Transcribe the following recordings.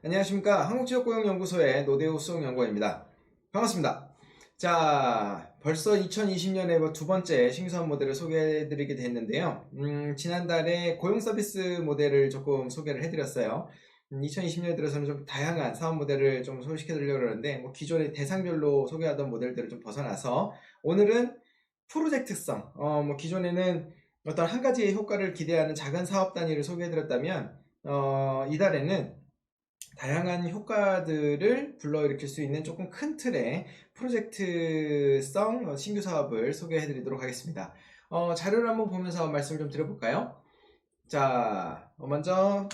안녕하십니까. 한국지역고용연구소의 노대우 수석연구원입니다. 반갑습니다. 자, 벌써 2020년에 두 번째 신규사업 모델을 소개해드리게 됐는데요. 지난달에 고용서비스 모델을 조금 소개를 해드렸어요. 2020년에 들어서는 좀 다양한 사업 모델을 좀 소개시켜드리려고 그러는데, 기존의 대상별로 소개하던 모델들을 좀 벗어나서, 오늘은 프로젝트성, 기존에는 어떤 한 가지의 효과를 기대하는 작은 사업 단위를 소개해드렸다면, 이달에는 다양한 효과들을 불러일으킬 수 있는 조금 큰 틀의 프로젝트성 신규 사업을 소개해 드리도록 하겠습니다. 자료를 한번 보면서 말씀을 좀 드려볼까요? 자, 먼저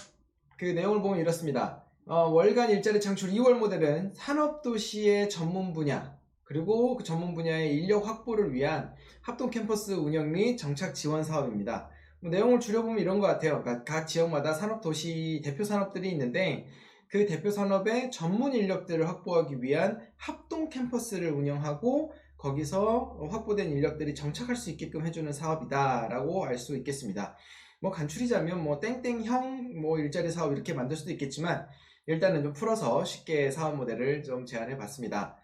그 내용을 보면 이렇습니다. 월간 일자리 창출 2월 모델은 산업도시의 전문 분야, 그리고 그 전문 분야의 인력 확보를 위한 합동 캠퍼스 운영 및 정착 지원 사업입니다. 내용을 줄여보면 이런 것 같아요. 그러니까 각 지역마다 산업도시 대표 산업들이 있는데, 그 대표 산업의 전문 인력들을 확보하기 위한 합동 캠퍼스를 운영하고 거기서 확보된 인력들이 정착할 수 있게끔 해주는 사업이다 라고 알 수 있겠습니다. 간추리자면 땡땡형 일자리 사업 이렇게 만들 수도 있겠지만, 일단은 좀 풀어서 쉽게 사업 모델을 좀 제안해 봤습니다.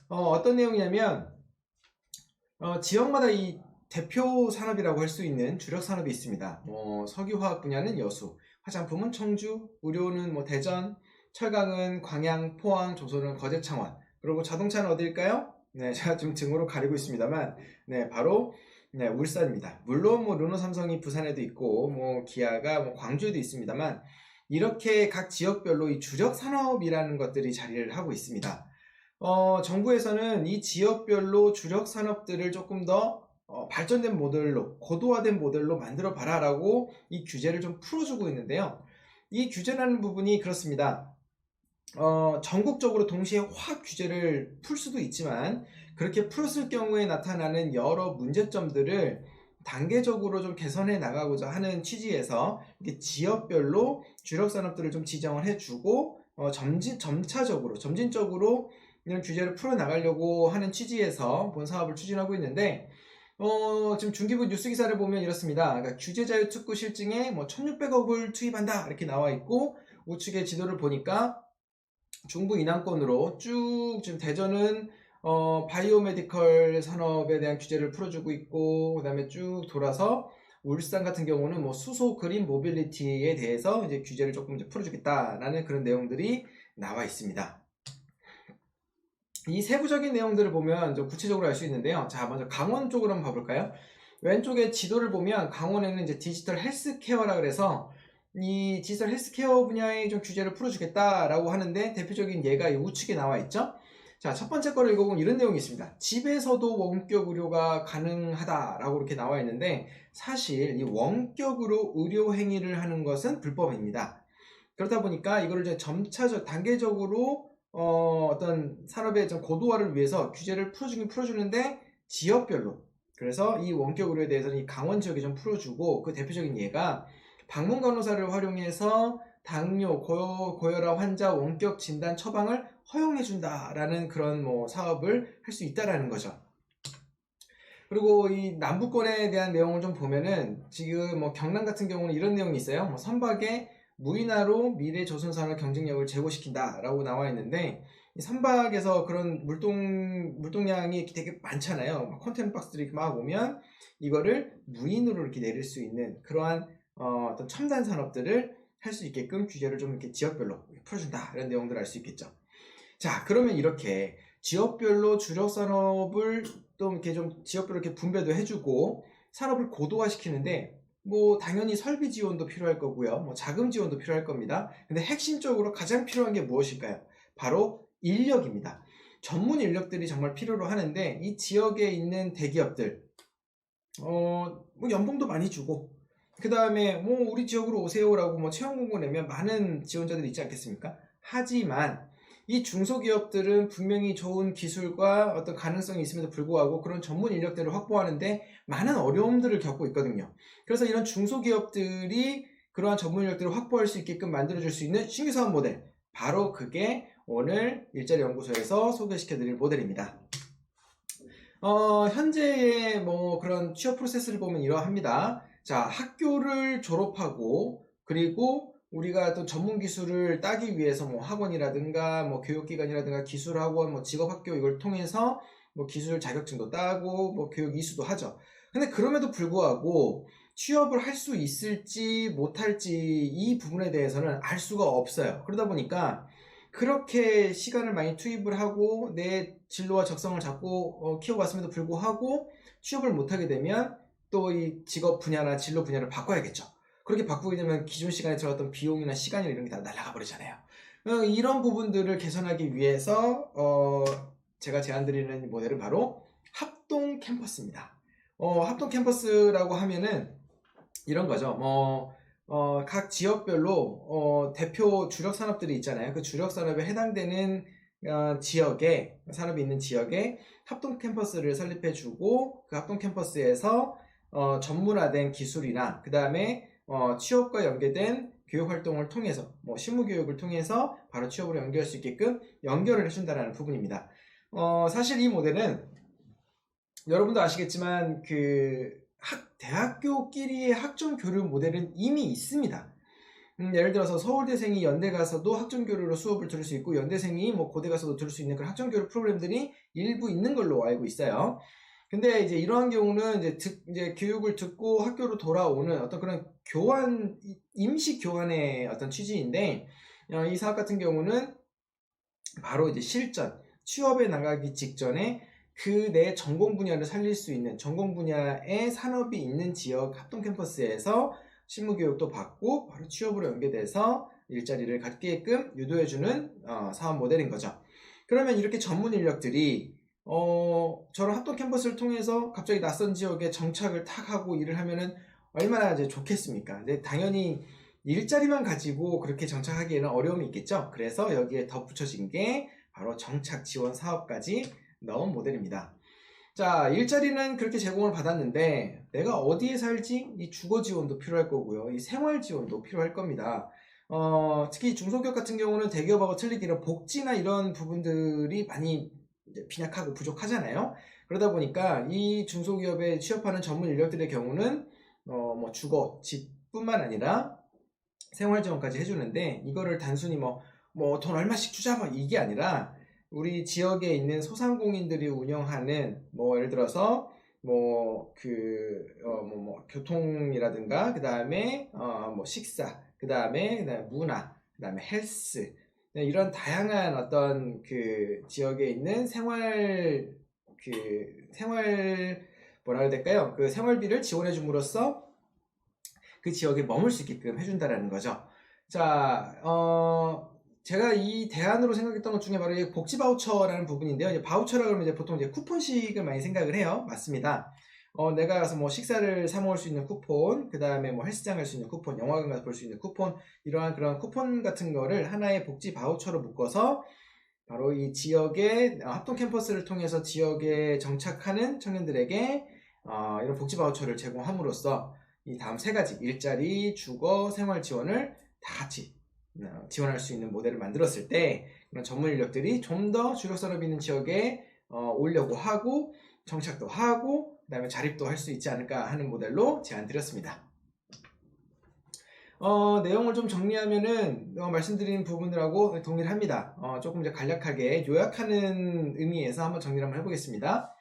어떤 내용이냐면, 지역마다 이 대표 산업이라고 할 수 있는 주력 산업이 있습니다. 석유화학 분야는 여수, 화장품은 청주, 의료는 대전, 철강은 광양, 포항, 조선은 거제, 창원. 그리고 자동차는 어디일까요? 네, 제가 좀 등으로 가리고 있습니다만, 네, 바로 네, 울산입니다. 물론 르노 삼성이 부산에도 있고, 기아가 광주에도 있습니다만, 이렇게 각 지역별로 이 주력 산업이라는 것들이 자리를 하고 있습니다. 정부에서는 이 지역별로 주력 산업들을 조금 더 발전된 모델로, 고도화된 모델로 만들어 봐라 라고 이 규제를 좀 풀어주고 있는데요. 이 규제라는 부분이 그렇습니다. 전국적으로 동시에 확 규제를 풀 수도 있지만, 그렇게 풀었을 경우에 나타나는 여러 문제점들을 단계적으로 좀 개선해 나가고자 하는 취지에서 이렇게 지역별로 주력 산업들을 좀 지정을 해주고, 점진적으로 이런 규제를 풀어 나가려고 하는 취지에서 본 사업을 추진하고 있는데, 지금 중기부 뉴스 기사를 보면 이렇습니다. 그러니까 규제 자유 특구 실증에 1,600억을 투입한다 이렇게 나와 있고, 우측의 지도를 보니까 중부 이남권으로 쭉 지금 대전은 바이오메디컬 산업에 대한 규제를 풀어주고 있고, 그 다음에 쭉 돌아서 울산 같은 경우는 수소 그린 모빌리티에 대해서 이제 규제를 조금 이제 풀어주겠다라는 그런 내용들이 나와 있습니다. 이 세부적인 내용들을 보면 좀 구체적으로 알 수 있는데요. 자, 먼저 강원 쪽으로 한번 봐볼까요? 왼쪽에 지도를 보면 강원에는 이제 디지털 헬스케어라 그래서 이 디지털 헬스케어 분야에 좀 규제를 풀어주겠다라고 하는데, 대표적인 예가 이 우측에 나와 있죠. 자, 첫 번째 거를 읽어보면 이런 내용이 있습니다. 집에서도 원격 의료가 가능하다라고 이렇게 나와 있는데, 사실 이 원격으로 의료 행위를 하는 것은 불법입니다. 그렇다 보니까 이거를 이제 단계적으로 어떤 산업의 좀 고도화를 위해서 규제를 풀어주긴 풀어주는데, 지역별로. 그래서 이 원격 의료에 대해서는 이 강원 지역에 좀 풀어주고, 그 대표적인 예가 방문 간호사를 활용해서 당뇨, 고혈압 환자 원격 진단 처방을 허용해준다라는 그런 사업을 할 수 있다라는 거죠. 그리고 이 남부권에 대한 내용을 좀 보면은, 지금 경남 같은 경우는 이런 내용이 있어요. 선박에 무인화로 미래 조선산업 경쟁력을 제고시킨다라고 나와 있는데, 이 선박에서 그런 물동량이 되게 많잖아요. 컨테이너 박스들이 막 오면 이거를 무인으로 이렇게 내릴 수 있는 그러한 어떤 첨단 산업들을 할 수 있게끔 규제를 좀 이렇게 지역별로 풀어준다, 이런 내용들을 알 수 있겠죠. 자, 그러면 이렇게 지역별로 주력 산업을 또 이렇게 좀 지역별로 이렇게 분배도 해주고 산업을 고도화시키는데, 당연히 설비 지원도 필요할 거고요. 자금 지원도 필요할 겁니다. 근데 핵심적으로 가장 필요한 게 무엇일까요? 바로 인력입니다. 전문 인력들이 정말 필요로 하는데, 이 지역에 있는 대기업들, 연봉도 많이 주고, 그 다음에 우리 지역으로 오세요라고 채용 공고 내면 많은 지원자들이 있지 않겠습니까? 하지만 이 중소기업들은 분명히 좋은 기술과 어떤 가능성이 있음에도 불구하고 그런 전문 인력들을 확보하는데 많은 어려움들을 겪고 있거든요. 그래서 이런 중소기업들이 그러한 전문 인력들을 확보할 수 있게끔 만들어줄 수 있는 신규 사업 모델, 바로 그게 오늘 일자리 연구소에서 소개시켜 드릴 모델입니다. 현재의 그런 취업 프로세스를 보면 이러합니다. 자, 학교를 졸업하고, 그리고 우리가 또 전문 기술을 따기 위해서 뭐 학원이라든가 뭐 교육기관이라든가 기술학원, 뭐 직업학교 이걸 통해서 뭐 기술 자격증도 따고 뭐 교육 이수도 하죠. 근데 그럼에도 불구하고 취업을 할 수 있을지 못할지 이 부분에 대해서는 알 수가 없어요. 그러다 보니까 그렇게 시간을 많이 투입을 하고 내 진로와 적성을 잡고 키워왔음에도 불구하고 취업을 못하게 되면 또 이 직업 분야나 진로 분야를 바꿔야겠죠. 그렇게 바꾸게 되면 기존 시간에 들어갔던 비용이나 시간이나 이런 게 다 날아가 버리잖아요. 이런 부분들을 개선하기 위해서 제가 제안드리는 모델은 바로 합동 캠퍼스입니다. 합동 캠퍼스라고 하면은 이런 거죠. 각 지역별로 대표 주력 산업들이 있잖아요. 그 주력 산업에 해당되는 지역에 산업이 있는 지역에 합동 캠퍼스를 설립해주고 그 합동 캠퍼스에서 전문화된 기술이나 그 다음에 취업과 연계된 교육 활동을 통해서 뭐 실무 교육을 통해서 바로 취업으로 연결할 수 있게끔 연결을 해준다는 부분입니다. 사실 이 모델은 여러분도 아시겠지만 그 대학교끼리의 학점 교류 모델은 이미 있습니다. 예를 들어서 서울대생이 연대 가서도 학점 교류로 수업을 들을 수 있고 연대생이 뭐 고대 가서도 들을 수 있는 그런 학점 교류 프로그램들이 일부 있는 걸로 알고 있어요. 근데 이제 이러한 경우는 이제 교육을 듣고 학교로 돌아오는 어떤 그런 교환, 임시 교환의 어떤 취지인데, 이 사업 같은 경우는 바로 이제 실전, 취업에 나가기 직전에 그 내 전공 분야를 살릴 수 있는 전공 분야의 산업이 있는 지역 합동 캠퍼스에서 실무 교육도 받고 바로 취업으로 연계돼서 일자리를 갖게끔 유도해주는 사업 모델인 거죠. 그러면 이렇게 전문 인력들이 저런 합동 캠퍼스를 통해서 갑자기 낯선 지역에 정착을 탁 하고 일을 하면은 얼마나 이제 좋겠습니까? 이제 당연히 일자리만 가지고 그렇게 정착하기에는 어려움이 있겠죠. 그래서 여기에 덧붙여진 게 바로 정착 지원 사업까지 넣은 모델입니다. 자, 일자리는 그렇게 제공을 받았는데 내가 어디에 살지? 이 주거 지원도 필요할 거고요. 이 생활 지원도 필요할 겁니다. 특히 중소기업 같은 경우는 대기업하고 틀리게 이런 복지나 이런 부분들이 많이 빈약하고 부족하잖아요. 그러다 보니까 이 중소기업에 취업하는 전문 인력들의 경우는 뭐 주거, 집뿐만 아니라 생활 지원까지 해주는데 이거를 단순히 뭐 돈 얼마씩 주자 뭐 이게 아니라 우리 지역에 있는 소상공인들이 운영하는 뭐 예를 들어서 교통이라든가 그 다음에 뭐 식사 그 다음에 문화 그 다음에 헬스 이런 다양한 어떤 그 지역에 있는 뭐라 해야 될까요? 그 생활비를 지원해 줌으로써 그 지역에 머물 수 있게끔 해준다라는 거죠. 자, 제가 이 대안으로 생각했던 것 중에 바로 이 복지 바우처라는 부분인데요. 이제 바우처라 그러면 이제 보통 이제 쿠폰식을 많이 생각을 해요. 맞습니다. 내가 가서 뭐 식사를 사 먹을 수 있는 쿠폰, 그 다음에 뭐 헬스장 갈 수 있는 쿠폰, 영화관 가서 볼 수 있는 쿠폰, 이러한 그런 쿠폰 같은 거를 하나의 복지 바우처로 묶어서 바로 이 지역의 합동 캠퍼스를 통해서 지역에 정착하는 청년들에게 이런 복지 바우처를 제공함으로써 이 다음 세 가지 일자리, 주거, 생활 지원을 다 같이 지원할 수 있는 모델을 만들었을 때 그런 전문 인력들이 좀 더 주력 산업이 있는 지역에 오려고 하고 정착도 하고 그 다음에 자립도 할 수 있지 않을까 하는 모델로 제안 드렸습니다. 내용을 좀 정리하면은 말씀드린 부분들하고 동의를 합니다. 조금 이제 간략하게 요약하는 의미에서 한번 정리를 한번 해보겠습니다.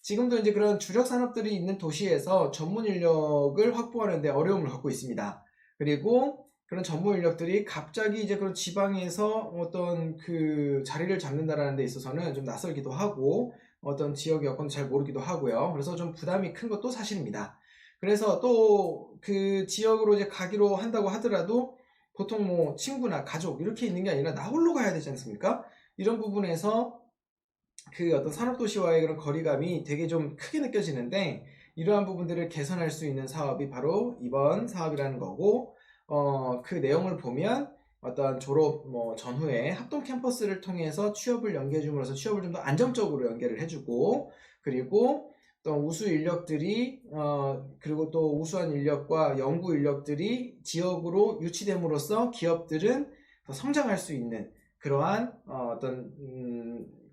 지금도 이제 그런 주력 산업들이 있는 도시에서 전문 인력을 확보하는데 어려움을 갖고 있습니다. 그리고 그런 전문 인력들이 갑자기 이제 그런 지방에서 어떤 그 자리를 잡는다라는 데 있어서는 좀 낯설기도 하고 어떤 지역의 여건도 잘 모르기도 하고요. 그래서 좀 부담이 큰 것도 사실입니다. 그래서 또 그 지역으로 이제 가기로 한다고 하더라도 보통 뭐 친구나 가족 이렇게 있는 게 아니라 나 홀로 가야 되지 않습니까? 이런 부분에서 그 어떤 산업도시와의 그런 거리감이 되게 좀 크게 느껴지는데 이러한 부분들을 개선할 수 있는 사업이 바로 이번 사업이라는 거고 그 내용을 보면 어떤 졸업 전후에 합동 캠퍼스를 통해서 취업을 연계해 줌으로써 취업을 좀 더 안정적으로 연계를 해주고 그리고 또 우수 인력들이 그리고 또 우수한 인력과 연구 인력들이 지역으로 유치됨으로써 기업들은 더 성장할 수 있는 그러한 어떤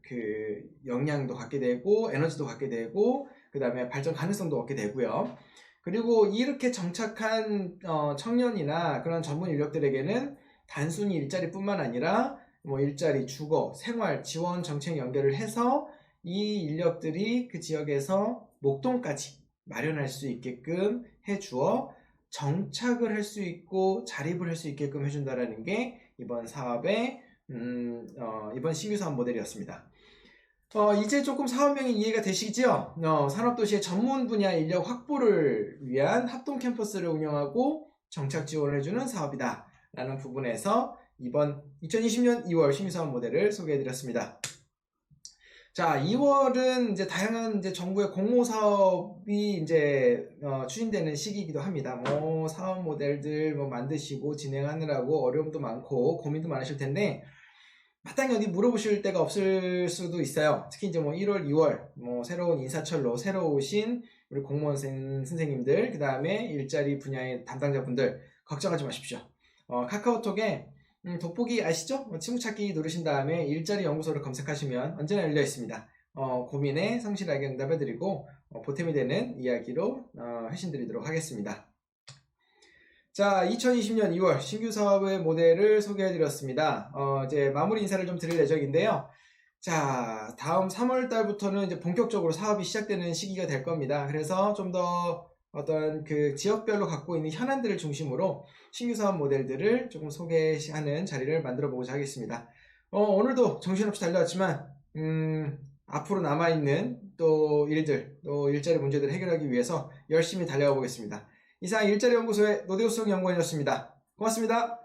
그 역량도 갖게 되고 에너지도 갖게 되고 그 다음에 발전 가능성도 얻게 되고요. 그리고 이렇게 정착한 청년이나 그런 전문 인력들에게는 단순히 일자리뿐만 아니라 뭐 일자리, 주거, 생활, 지원 정책 연결을 해서 이 인력들이 그 지역에서 목돈까지 마련할 수 있게끔 해주어 정착을 할 수 있고 자립을 할 수 있게끔 해준다라는 게 이번 사업의 이번 신규 사업 모델이었습니다. 이제 조금 사업명이 이해가 되시죠? 산업도시의 전문 분야 인력 확보를 위한 합동 캠퍼스를 운영하고 정착 지원을 해주는 사업이다 라는 부분에서 이번 2020년 2월 신규 사업 모델을 소개해드렸습니다. 자, 2월은 이제 다양한 이제 정부의 공모 사업이 이제 추진되는 시기이기도 합니다. 뭐 사업 모델들 뭐 만드시고 진행하느라고 어려움도 많고 고민도 많으실 텐데 마땅히 어디 물어보실 데가 없을 수도 있어요. 특히 이제 뭐 1월, 2월 뭐 새로운 인사철로 새로 오신 우리 공무원 선생님들, 그 다음에 일자리 분야의 담당자분들 걱정하지 마십시오. 카카오톡에 돋보기 아시죠? 친구찾기 누르신 다음에 일자리 연구소를 검색하시면 언제나 열려 있습니다. 고민에 성실하게 응답해드리고 보탬이 되는 이야기로 해신드리도록 하겠습니다. 자, 2020년 2월 신규 사업의 모델을 소개해드렸습니다. 이제 마무리 인사를 좀 드릴 예정인데요. 자, 다음 3월 달부터는 이제 본격적으로 사업이 시작되는 시기가 될 겁니다. 그래서 좀 더 어떤 그 지역별로 갖고 있는 현안들을 중심으로 신규 사업 모델들을 조금 소개하는 자리를 만들어 보고자 하겠습니다. 오늘도 정신없이 달려왔지만 앞으로 남아있는 또 일들, 또 일자리 문제들을 해결하기 위해서 열심히 달려가 보겠습니다. 이상 일자리연구소의 노대우수영 연구원이었습니다. 고맙습니다.